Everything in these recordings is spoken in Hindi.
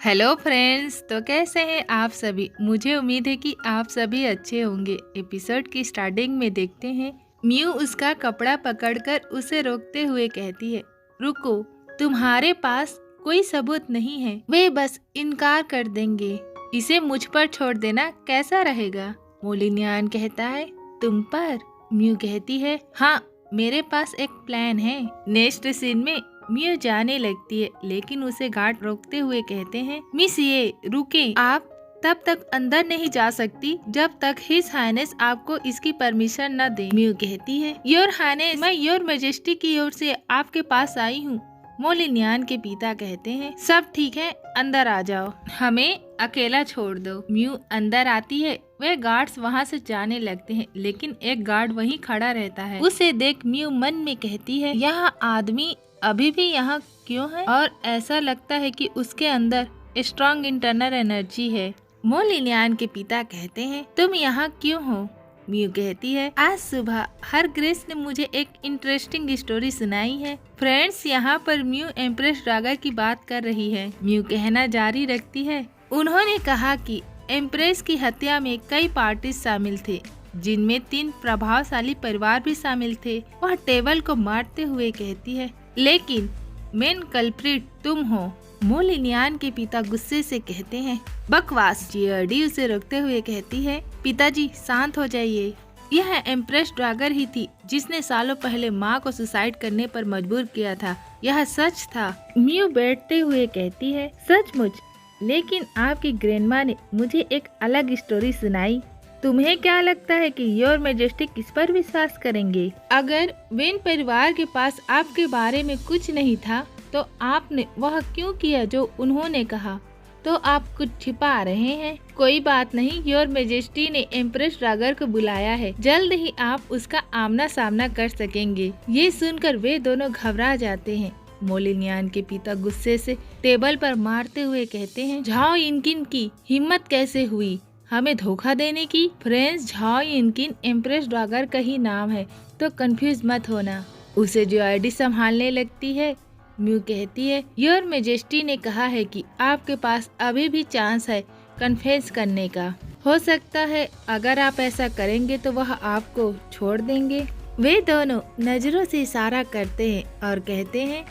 हेलो फ्रेंड्स, तो कैसे हैं आप सभी। मुझे उम्मीद है कि आप सभी अच्छे होंगे। एपिसोड की स्टार्टिंग में देखते हैं म्यू उसका कपड़ा पकड़कर उसे रोकते हुए कहती है, रुको, तुम्हारे पास कोई सबूत नहीं है, वे बस इनकार कर देंगे। इसे मुझ पर छोड़ देना कैसा रहेगा। मोलिनियन कहता है, तुम पर। म्यू कहती है, हाँ, मेरे पास एक प्लान है। नेक्स्ट सीन में म्यू जाने लगती है, लेकिन उसे गार्ड रोकते हुए कहते हैं, मिस ये रुके, आप तब तक अंदर नहीं जा सकती जब तक हिज हाइनेस आपको इसकी परमिशन न दे। म्यू कहती है, योर हाइनेस, मैं योर मेजेस्टी की ओर से आपके पास आई हूँ। मोलिनियन के पिता कहते हैं, सब ठीक है, अंदर आ जाओ, हमें अकेला छोड़ दो। म्यू अंदर आती है। वे गार्ड्स वहाँ से जाने लगते हैं, लेकिन एक गार्ड वहीं खड़ा रहता है। उसे देख म्यू मन में कहती है, यह आदमी अभी भी यहाँ क्यों है, और ऐसा लगता है कि उसके अंदर स्ट्रॉन्ग इंटरनल एनर्जी है। मोलिनियन के पिता कहते हैं, तुम यहाँ क्यों हो। म्यू कहती है, आज सुबह हर ग्रेस ने मुझे एक इंटरेस्टिंग स्टोरी सुनाई है। फ्रेंड्स, यहाँ पर म्यू एम्प्रेस ड्रैगर की बात कर रही है। म्यू कहना जारी रखती है, उन्होंने कहा कि एम्प्रेस की हत्या में कई पार्टी शामिल थे, जिनमें 3 प्रभावशाली परिवार भी शामिल थे। वह टेबल को मारते हुए कहती है, लेकिन मेन कल्प्रिट तुम हो। मोलिनियन के पिता गुस्से से कहते हैं, बकवास। जियोडी उसे रोकते हुए कहती है, पिताजी शांत हो जाइए, यह एम्प्रेस ड्रैगर ही थी जिसने सालों पहले माँ को सुसाइड करने पर मजबूर किया था, यह सच था। म्यू बैठते हुए कहती है, सचमुच, लेकिन आपकी ग्रैंडमा ने मुझे एक अलग स्टोरी सुनाई। तुम्हें क्या लगता है कि योर मेजेस्टी किस पर विश्वास करेंगे? अगर वेन परिवार के पास आपके बारे में कुछ नहीं था, तो आपने वह क्यों किया जो उन्होंने कहा? तो आप कुछ छिपा रहे हैं। कोई बात नहीं, योर मेजेस्टी ने एम्प्रेस ड्रैगर को बुलाया है, जल्द ही आप उसका आमना सामना कर सकेंगे। ये सुनकर वे दोनों घबरा जाते हैं। मोलिनियन के पिता गुस्से से टेबल पर मारते हुए कहते हैं, झाओ यिनकिन की हिम्मत कैसे हुई हमें धोखा देने की। फ्रेंड्स, झाओ यिनकिन एम्प्रेस ड्रैगर का ही नाम है, तो कंफ्यूज मत होना। उसे जियोडी संभालने लगती है। म्यू कहती है, योर मेजेस्टी ने कहा है कि आपके पास अभी भी चांस है कन्फेस करने का। हो सकता है अगर आप ऐसा करेंगे तो वह आपको छोड़ देंगे। वे दोनों नजरों से इशारा करते हैं और कहते हैं,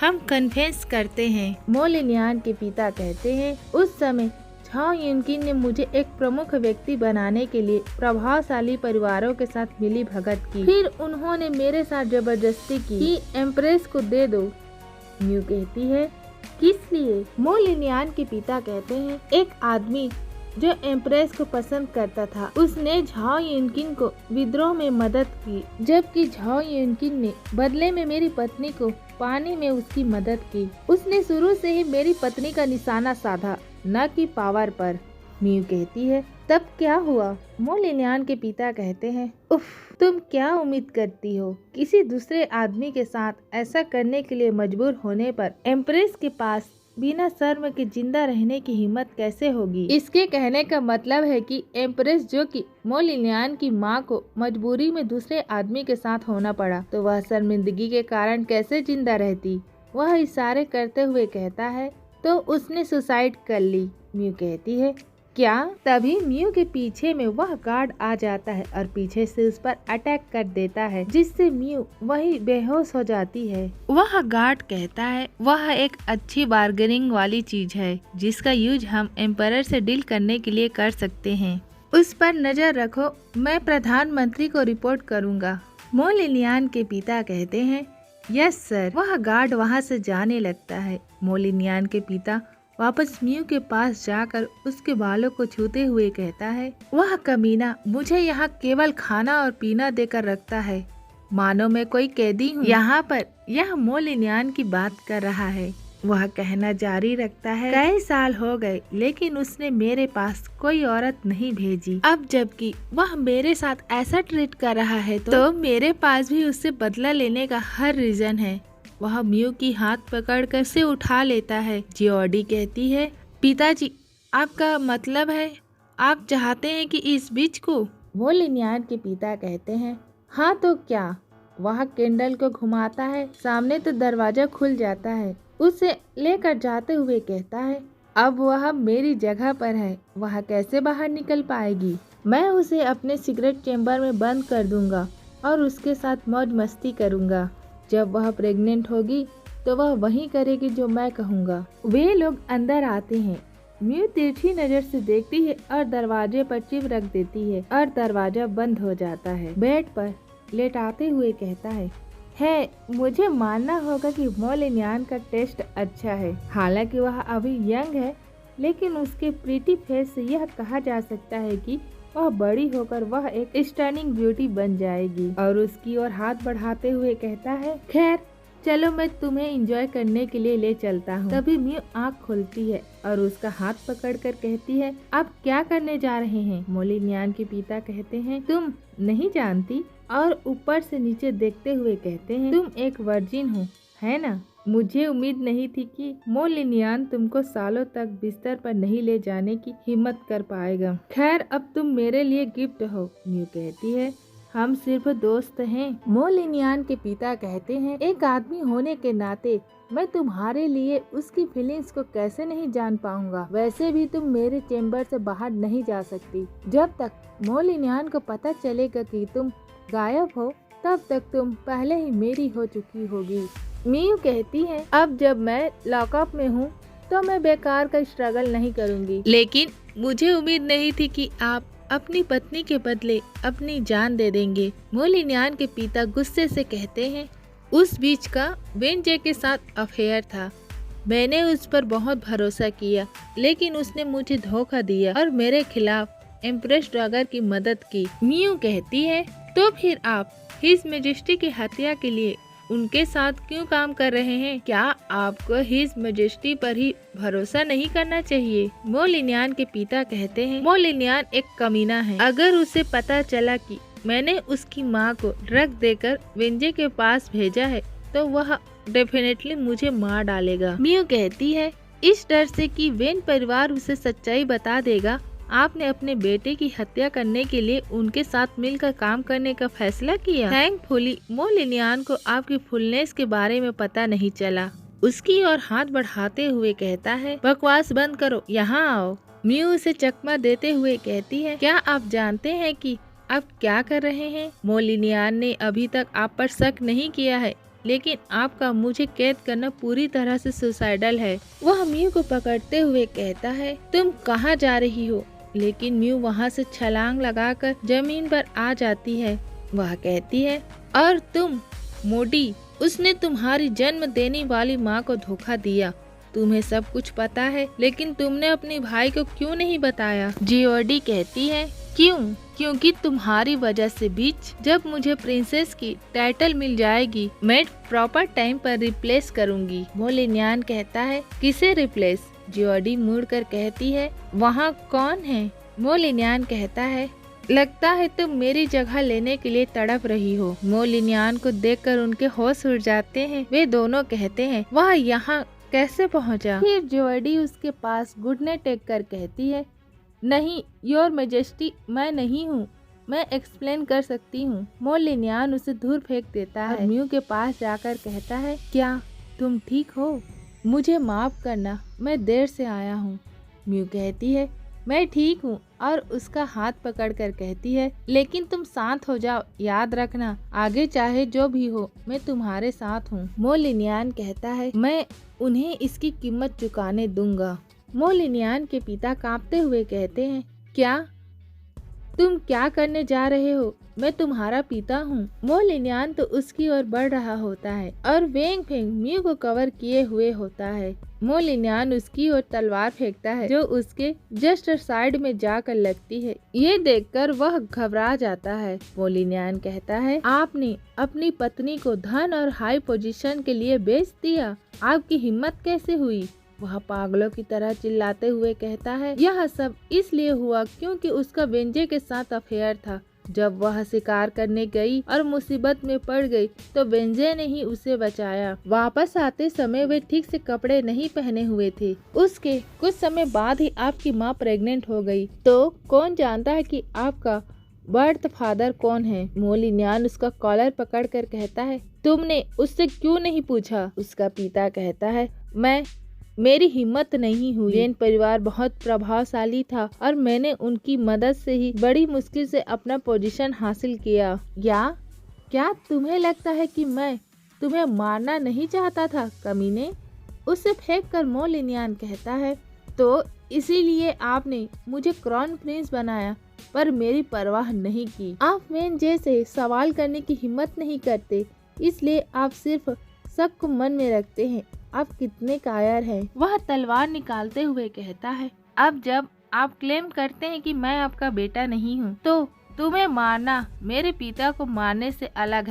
हम कन्फेस करते हैं। मोलिनियन के पिता कहते हैं, उस समय झाओ यिनकिन ने मुझे एक प्रमुख व्यक्ति बनाने के लिए प्रभावशाली परिवारों के साथ मिली भगत की, फिर उन्होंने मेरे साथ जबरदस्ती की कि एम्प्रेस को दे दो। म्यू कहती है, किस लिए? मोलिनियन के पिता कहते हैं, एक आदमी जो एम्प्रेस को पसंद करता था, उसने झाओ यिनकिन को विद्रोह में मदद की, जबकि झाओ यिनकिन ने बदले में मेरी पत्नी को पाने में उसकी मदद की। उसने शुरू से ही मेरी पत्नी का निशाना साधा, न कि पावर पर। म्यू कहती है, तब क्या हुआ? मोलिनियन के पिता कहते हैं, उफ, तुम क्या उम्मीद करती हो? किसी दूसरे आदमी के साथ ऐसा करने के लिए मजबूर होने पर एम्प्रेस के पास बिना शर्म के जिंदा रहने की हिम्मत कैसे होगी? इसके कहने का मतलब है कि एम्प्रेस, जो कि मोलिनियन की माँ को मजबूरी में दूसरे आदमी के साथ होना पड़ा, तो वह शर्मिंदगी के कारण कैसे जिंदा रहती? वह इशारे करते हुए कहता है, तो उसने सुसाइड कर ली। म्यू कहती है, क्या? तभी म्यू के पीछे में वह गार्ड आ जाता है और पीछे से उस पर अटैक कर देता है, जिससे म्यू वही बेहोश हो जाती है। वह गार्ड कहता है, वह एक अच्छी बार्गेनिंग वाली चीज है जिसका यूज हम एम्परर से डील करने के लिए कर सकते हैं। उस पर नजर रखो, मैं प्रधानमंत्री को रिपोर्ट करूँगा। मोलिनियन के पिता कहते हैं, यस सर। वह गार्ड वहाँ से जाने लगता है। मोलिनियन के पिता वापस म्यू के पास जाकर उसके बालों को छूते हुए कहता है, वह कमीना मुझे यहाँ केवल खाना और पीना देकर रखता है, मानो मैं कोई कैदी हूँ यहाँ पर। यह मोलिनियन की बात कर रहा है। वह कहना जारी रखता है, कई साल हो गए लेकिन उसने मेरे पास कोई औरत नहीं भेजी। अब जबकि वह मेरे साथ ऐसा ट्रीट कर रहा है, तो मेरे पास भी उससे बदला लेने का हर रीजन है। वह म्यू की हाथ पकड़कर से उठा लेता है। जियोडी कहती है, पिताजी, आपका मतलब है आप चाहते हैं कि इस बीच को? मोलिनियन के पिता कहते हैं, हाँ तो क्या? वह कैंडल को घुमाता है, सामने तो दरवाजा खुल जाता है। उसे लेकर जाते हुए कहता है, अब वह मेरी जगह पर है, वह कैसे बाहर निकल पाएगी? मैं उसे अपने सीक्रेट चेम्बर में बंद कर दूंगा और उसके साथ मौज मस्ती करूंगा। जब वह प्रेग्नेंट होगी तो वह वही करेगी जो मैं कहूँगा। वे लोग अंदर आते हैं। म्यू तिरछी नजर से देखती है और दरवाजे पर चिप रख देती है और दरवाजा बंद हो जाता है। बेड पर लेटाते हुए कहता है मुझे मानना होगा कि मोलिनियन का टेस्ट अच्छा है। हालांकि वह अभी यंग है, लेकिन उसके प्रीटी फेस से यह कहा जा सकता है कि वह बड़ी होकर वह एक स्टनिंग ब्यूटी बन जाएगी। और उसकी ओर हाथ बढ़ाते हुए कहता है, खैर चलो मैं तुम्हें एंजॉय करने के लिए ले चलता हूँ। तभी म्यू आँख खोलती है और उसका हाथ पकड़कर कहती है, आप क्या करने जा रहे हैं? मोलिनियन के पिता कहते हैं, तुम नहीं जानती? और ऊपर से नीचे देखते हुए कहते हैं, तुम एक वर्जिन हो, है ना? मुझे उम्मीद नहीं थी कि मोलिनियन तुमको सालों तक बिस्तर पर नहीं ले जाने की हिम्मत कर पाएगा। खैर अब तुम मेरे लिए गिफ्ट हो। म्यू कहती है, हम सिर्फ दोस्त हैं। मोलिनियन के पिता कहते हैं, एक आदमी होने के नाते मैं तुम्हारे लिए उसकी फीलिंग्स को कैसे नहीं जान पाऊंगा। वैसे भी तुम मेरे चेम्बर से बाहर नहीं जा सकती। जब तक मोलिनियन को पता चलेगा कि तुम गायब हो, तब तक तुम पहले ही मेरी हो चुकी होगी। म्यू कहती है, अब जब मैं लॉकअप में हूँ तो मैं बेकार का स्ट्रगल नहीं करूँगी। लेकिन मुझे उम्मीद नहीं थी कि आप अपनी पत्नी के बदले अपनी जान दे देंगे। मोलिनियन के पिता गुस्से से कहते हैं, उस बीच का वेंजे के साथ अफेयर था। मैंने उस पर बहुत भरोसा किया, लेकिन उसने मुझे धोखा दिया और मेरे खिलाफ एम्प्रेस ड्रैगर की मदद की। म्यू कहती है, तो फिर आप हिज मैजेस्टी की हत्या के लिए उनके साथ क्यों काम कर रहे हैं? क्या आपको हिज मैजेस्टी पर ही भरोसा नहीं करना चाहिए? मोलिनियन के पिता कहते हैं, मोलिनियन एक कमीना है। अगर उसे पता चला कि मैंने उसकी माँ को ड्रग देकर वेंजे के पास भेजा है तो वह डेफिनेटली मुझे मार डालेगा। म्यू कहती है, इस डर से कि वेन परिवार उसे सच्चाई बता देगा, आपने अपने बेटे की हत्या करने के लिए उनके साथ मिलकर काम करने का फैसला किया। थैंकफुली मोलिनियन को आपकी फुलनेस के बारे में पता नहीं चला। उसकी ओर हाथ बढ़ाते हुए कहता है, बकवास बंद करो, यहाँ आओ। म्यू उसे चकमा देते हुए कहती है, क्या आप जानते हैं कि आप क्या कर रहे हैं? मोलिनियन ने अभी तक आप पर शक नहीं किया है, लेकिन आपका मुझे कैद करना पूरी तरह से सुसाइडल है। वह म्यू को पकड़ते हुए कहता है, तुम कहाँ जा रही हो? लेकिन म्यू वहाँ से छलांग लगाकर जमीन पर आ जाती है। वह कहती है, और तुम मोडी, उसने तुम्हारी जन्म देने वाली माँ को धोखा दिया। तुम्हें सब कुछ पता है, लेकिन तुमने अपने भाई को क्यों नहीं बताया? जियोडी कहती है, क्यों? क्योंकि तुम्हारी वजह से बीच जब मुझे प्रिंसेस की टाइटल मिल जाएगी, मैं प्रॉपर टाइम पर रिप्लेस करूंगी। मोलिनियन कहता है, किसे रिप्लेस? जियोडी मुड़कर कहती है, वहाँ कौन है? मोलिनियन कहता है, लगता है तुम मेरी जगह लेने के लिए तड़प रही हो। मोलिनियन को देखकर उनके होश उड़ जाते हैं। वे दोनों कहते हैं, वह यहाँ कैसे पहुँचा? फिर जियोडी उसके पास घुटने टेक कर कहती है, नहीं योर मैजेस्टी, मैं नहीं हूँ, मैं एक्सप्लेन कर सकती हूँ। मोलिनियन उसे दूर फेंक देता है और म्यू के पास जाकर कहता है, क्या तुम ठीक हो? मुझे माफ करना, मैं देर से आया हूँ। म्यू कहती है, मैं ठीक हूँ, और उसका हाथ पकड़कर कहती है, लेकिन तुम शांत हो जाओ, याद रखना आगे चाहे जो भी हो मैं तुम्हारे साथ हूँ। मोलिनियन कहता है, मैं उन्हें इसकी कीमत चुकाने दूंगा। मोलिनियन के पिता कांपते हुए कहते हैं, क्या तुम क्या करने जा रहे हो? मैं तुम्हारा पिता हूँ। मोलिनियन तो उसकी ओर बढ़ रहा होता है और वेंग फेंग म्यू को कवर किए हुए होता है। मोलिनियन उसकी ओर तलवार फेंकता है जो उसके जस्ट साइड में जाकर लगती है। ये देखकर वह घबरा जाता है। मोलिनियन कहता है, आपने अपनी पत्नी को धन और हाई पोजीशन के लिए बेच दिया, आपकी हिम्मत कैसे हुई? वह पागलों की तरह चिल्लाते हुए कहता है, यह सब इसलिए हुआ क्योंकि उसका वेंजे के साथ अफेयर था। जब वह शिकार करने गई और मुसीबत में पड़ गई तो वेंजे ने ही उसे बचाया। वापस आते समय वे ठीक से कपड़े नहीं पहने हुए थे। उसके कुछ समय बाद ही आपकी माँ प्रेग्नेंट हो गई। तो कौन जानता है कि आपका बर्थ फादर कौन है? मोलिनियन उसका कॉलर पकड़ कर कहता है, तुमने उससे क्यों नहीं पूछा? उसका पिता कहता है, मैं मेरी हिम्मत नहीं हुई। वेन परिवार बहुत प्रभावशाली था और मैंने उनकी मदद से ही बड़ी मुश्किल से अपना पोजीशन हासिल किया। क्या तुम्हें लगता है कि मैं तुम्हें मारना नहीं चाहता था कमीने? उसे फेंक कर मोलिनियन कहता है, तो इसीलिए आपने मुझे क्राउन प्रिंस बनाया पर मेरी परवाह नहीं की। आप वेन जैसे सवाल करने की हिम्मत नहीं करते, इसलिए आप सिर्फ शक को मन में रखते हैं। आप कितने कायर हैं। वह तलवार निकालते हुए कहता है, अब जब आप क्लेम करते हैं कि मैं आपका बेटा नहीं हूँ, तो तुम्हें मारना मेरे पिता को मारने से अलग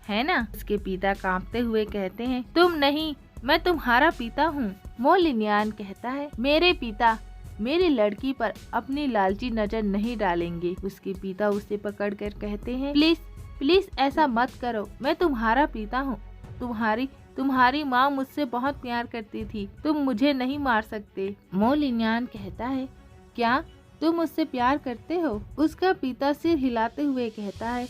है ना? उसके पिता कांपते हुए कहते हैं, तुम नहीं, मैं तुम्हारा पिता हूँ। मोलिनियन कहता है, मेरे पिता मेरी लड़की पर अपनी लालची नजर नहीं डालेंगे। उसके पिता उसे पकड़कर कहते हैं, प्लीज ऐसा मत करो, मैं तुम्हारा पिता हूँ। तुम्हारी माँ मुझसे बहुत प्यार करती थी, तुम मुझे नहीं मार सकते। मोलिनियन कहता है, क्या तुम मुझसे प्यार करते हो? उसका पिता सिर हिलाते हुए कहता है,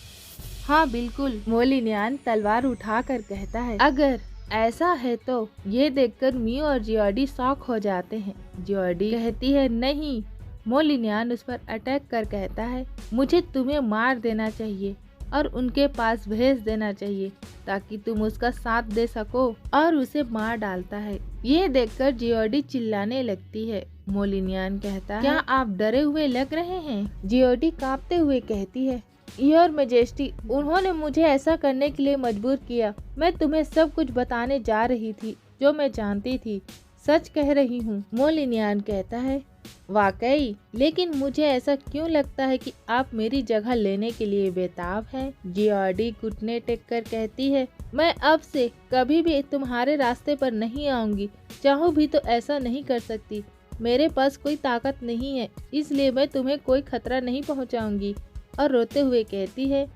हाँ बिल्कुल। मोलिनियन तलवार उठाकर कहता है, अगर ऐसा है तो। ये देखकर मियो और जियोडी शॉक हो जाते हैं। जियोडी कहती है, नहीं। मोलिनियन उस पर अटैक कर कहता है, मुझे तुम्हें मार देना चाहिए और उनके पास भेज देना चाहिए ताकि तुम उसका साथ दे सको, और उसे मार डालता है। ये देखकर जियोडी चिल्लाने लगती है। मोलिनियन कहता है, क्या आप डरे हुए लग रहे हैं? जियोडी कांपते हुए कहती है, योर मैजेस्टी, उन्होंने मुझे ऐसा करने के लिए मजबूर किया। मैं तुम्हें सब कुछ बताने जा रही थी जो मैं जानती थी, सच कह रही हूँ। मोलिनियन कहता है, वाकई, लेकिन मुझे ऐसा क्यों लगता है कि आप मेरी जगह लेने के लिए बेताब हैं? जियोडी घुटने टेक कर कहती है, मैं अब से कभी भी तुम्हारे रास्ते पर नहीं आऊंगी। चाहूँ भी तो ऐसा नहीं कर सकती। मेरे पास कोई ताकत नहीं है, इसलिए मैं तुम्हें कोई खतरा नहीं पहुंचाऊंगी। और रोते हुए कहती है,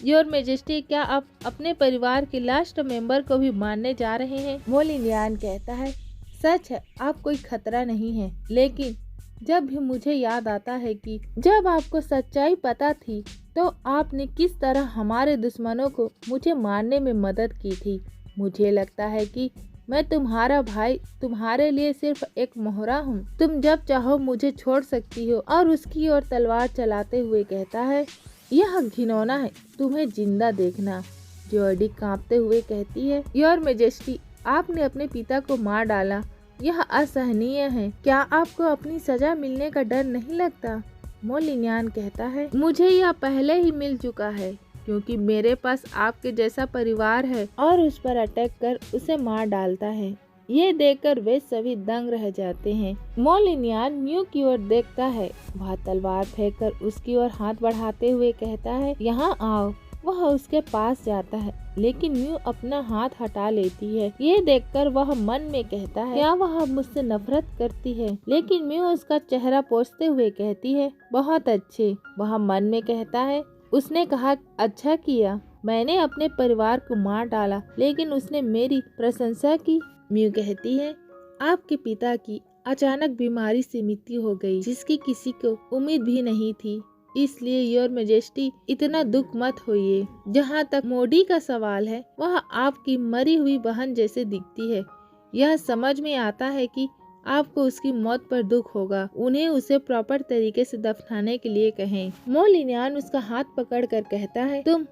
योर मैजेस्टी, क्या आप अपने परिवार के लास्ट मेंबर को भी मारने जा रहे हैं? मोलिनियन कहता है, सच है, आप कोई खतरा नहीं है, लेकिन जब भी मुझे याद आता है कि जब आपको सच्चाई पता थी तो आपने किस तरह हमारे दुश्मनों को मुझे मारने में मदद की थी। मुझे लगता है कि मैं तुम्हारा भाई तुम्हारे लिए सिर्फ एक मोहरा हूँ। तुम जब चाहो मुझे छोड़ सकती हो। और उसकी ओर तलवार चलाते हुए कहता है, यह घिनौना है तुम्हें जिंदा देखना। जियोडी कांपते हुए कहती है, योर मैजेस्टी, आपने अपने पिता को मार डाला, यह असहनीय है। क्या आपको अपनी सजा मिलने का डर नहीं लगता? मोलिनियन कहता है, मुझे यह पहले ही मिल चुका है, क्योंकि मेरे पास आपके जैसा परिवार है। और उस पर अटैक कर उसे मार डालता है। ये देखकर वे सभी दंग रह जाते हैं। मोलिनियन म्यू की ओर देखता है। वह तलवार फेंककर उसकी ओर हाथ बढ़ाते हुए कहता है, यहाँ आओ। वह उसके पास जाता है, लेकिन म्यू अपना हाथ हटा लेती है। ये देखकर वह मन में कहता है, क्या वह मुझसे नफरत करती है? लेकिन म्यू उसका चेहरा पोंछते हुए कहती है, बहुत अच्छे। वह मन में कहता है, उसने कहा, अच्छा किया, मैंने अपने परिवार को मार डाला, लेकिन उसने मेरी प्रशंसा की। म्यू कहती है, आपके पिता की अचानक बीमारी से मृत्यु हो गई, जिसकी किसी को उम्मीद भी नहीं थी। इसलिए योर मैजेस्टी, इतना दुख मत होइए। जहाँ तक मोडी का सवाल है, वह आपकी मरी हुई बहन जैसे दिखती है। यह समझ में आता है कि आपको उसकी मौत पर दुख होगा। उन्हें उसे प्रॉपर तरीके से दफनाने के लिए कहें। मोलिनियन उसका हाथ पकड़कर कहता है, तुम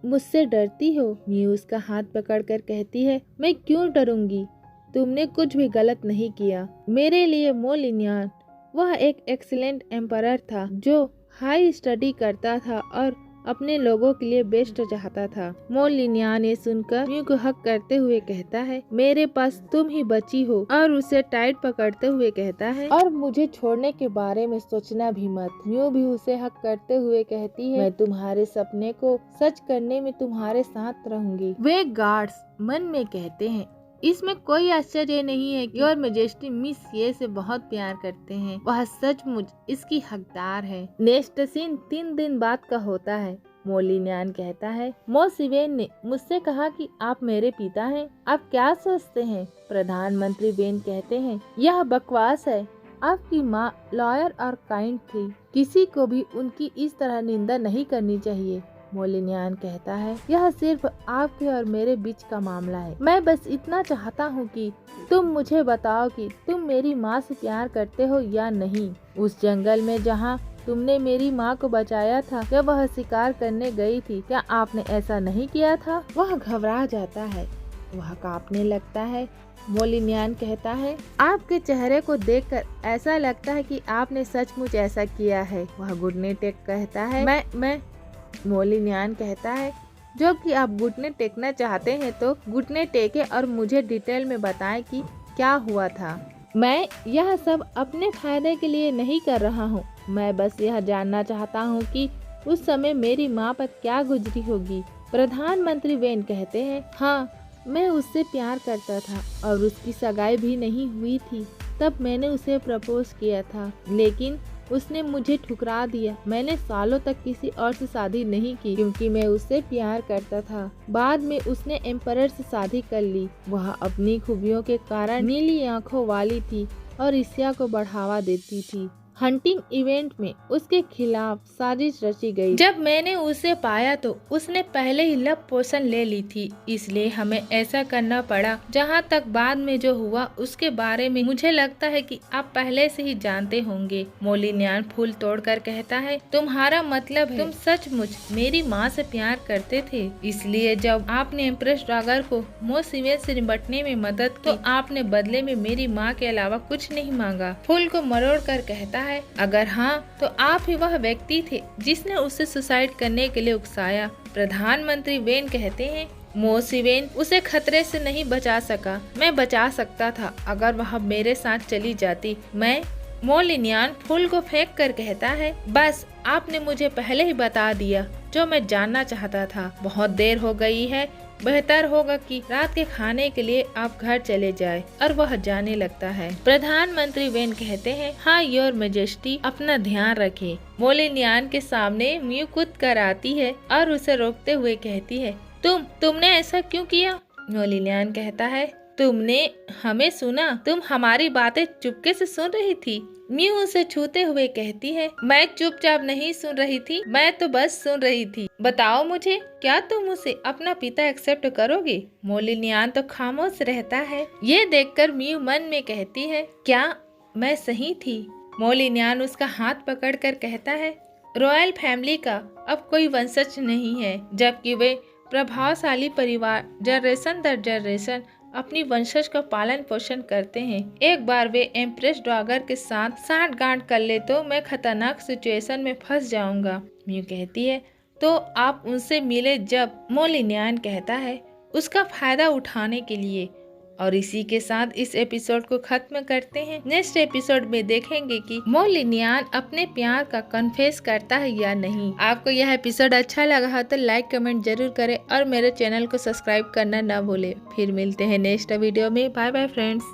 मुझसे डरती हो? म्यू उसका हाथ पकड़कर कहती है, मैं क्यों डरूंगी? तुमने कुछ भी गलत नहीं किया। मेरे लिए मोलिनियन वह एक एक्सीलेंट एम्परर था, जो हाई स्टडी करता था और अपने लोगों के लिए बेस्ट चाहता था। मोलिनियन ये सुनकर म्यू को हक करते हुए कहता है, मेरे पास तुम ही बची हो। और उसे टाइट पकड़ते हुए कहता है, और मुझे छोड़ने के बारे में सोचना भी मत। म्यू भी उसे हक करते हुए कहती है, मैं तुम्हारे सपने को सच करने में तुम्हारे साथ रहूंगी। वे गार्ड्स मन में कहते हैं, इसमें कोई आश्चर्य नहीं है कि योर मैजेस्टी मिस ये से बहुत प्यार करते हैं। वह सचमुच इसकी हकदार है। नेक्स्ट सीन 3 दिन बाद का होता है। मोलिनियन कहता है, मौसी वेन ने मुझसे कहा कि आप मेरे पिता हैं। आप क्या सोचते हैं? प्रधानमंत्री वेन कहते हैं, यह बकवास है। आपकी माँ लॉयर और काइंड थी। किसी को भी उनकी इस तरह निंदा नहीं करनी चाहिए। मोलिनियान कहता है, यह सिर्फ आपके और मेरे बीच का मामला है। मैं बस इतना चाहता हूँ कि तुम मुझे बताओ कि तुम मेरी माँ से प्यार करते हो या नहीं। उस जंगल में जहाँ तुमने मेरी माँ को बचाया था, जब वह शिकार करने गई थी, क्या आपने ऐसा नहीं किया था? वह घबरा जाता है, वह कांपने लगता है। मोलिनियान कहता है, आपके चेहरे को देखकर ऐसा लगता है कि आपने सचमुच ऐसा किया है। वह घुटने टेक कहता है, मैं मोलिनियान कहता है, जब कि आप घुटने टेकना चाहते हैं तो घुटने टेके और मुझे डिटेल में बताएं कि क्या हुआ था। मैं यह सब अपने फायदे के लिए नहीं कर रहा हूँ। मैं बस यह जानना चाहता हूँ कि उस समय मेरी माँ पर क्या गुजरी होगी। प्रधानमंत्री वेन कहते हैं, हाँ, मैं उससे प्यार करता था और उसकी सगाई भी नहीं हुई थी। तब मैंने उसे प्रपोज किया था, लेकिन उसने मुझे ठुकरा दिया। मैंने सालों तक किसी और से शादी नहीं की क्योंकि मैं उससे प्यार करता था। बाद में उसने एम्परर से शादी कर ली। वह अपनी खूबियों के कारण नीली आंखों वाली थी और ईर्ष्या को बढ़ावा देती थी। हंटिंग इवेंट में उसके खिलाफ साजिश रची गई। जब मैंने उसे पाया तो उसने पहले ही लव पोशन ले ली थी, इसलिए हमें ऐसा करना पड़ा। जहाँ तक बाद में जो हुआ उसके बारे में मुझे लगता है कि आप पहले से ही जानते होंगे। मोलिनियान फूल तोड़कर कहता है, तुम्हारा मतलब है तुम सचमुच मेरी माँ से प्यार करते थे, इसलिए जब आपने एम्प्रेस ड्रैगन को मोसिवेन से निपटने में मदद की तो आपने बदले में मेरी माँ के अलावा कुछ नहीं मांगा। फूल को मरोड़ कर कहता है, अगर हाँ तो आप ही वह व्यक्ति थे जिसने उसे सुसाइड करने के लिए उकसाया। प्रधानमंत्री वेन कहते हैं, मोसिवेन उसे खतरे से नहीं बचा सका, मैं बचा सकता था अगर वह मेरे साथ चली जाती। मैं मोलिनियान फूल को फेंक कर कहता है, बस आपने मुझे पहले ही बता दिया जो मैं जानना चाहता था। बहुत देर हो गई है, बेहतर होगा कि रात के खाने के लिए आप घर चले जाएं। और वह जाने लगता है। प्रधानमंत्री वेन कहते हैं, हाँ योर मेजेस्टी, अपना ध्यान रखें। मोलिनियान के सामने म्यू कूद कर आती है और उसे रोकते हुए कहती है, तुमने ऐसा क्यों किया? मोलिनियान कहता है, तुमने हमें सुना, तुम हमारी बातें चुपके से सुन रही थी। म्यू उसे छूते हुए कहती है, मैं चुपचाप नहीं सुन रही थी, मैं तो बस सुन रही थी। बताओ मुझे, क्या तुम उसे अपना पिता एक्सेप्ट करोगे? मोलिनियान तो खामोश रहता है। ये देखकर म्यू मन में कहती है, क्या मैं सही थी? मोलिनियान उसका हाथ पकड़कर कहता है, रॉयल फैमिली का अब कोई वंशज नहीं है, जबकि वे प्रभावशाली परिवार जनरेशन दर जनरेशन अपनी वंशज का पालन पोषण करते हैं। एक बार वे एम्प्रेस ड्रैगन के साथ सांठगांठ कर ले तो मैं खतरनाक सिचुएशन में फंस जाऊंगा। म्यू कहती है, तो आप उनसे मिले जब? मोलिनियान कहता है, उसका फायदा उठाने के लिए। और इसी के साथ इस एपिसोड को खत्म करते हैं। नेक्स्ट एपिसोड में देखेंगे कि मोलिनियान अपने प्यार का कन्फेस करता है या नहीं। आपको यह एपिसोड अच्छा लगा हो तो लाइक कमेंट जरूर करें और मेरे चैनल को सब्सक्राइब करना ना भूलें। फिर मिलते हैं नेक्स्ट वीडियो में। Bye bye friends.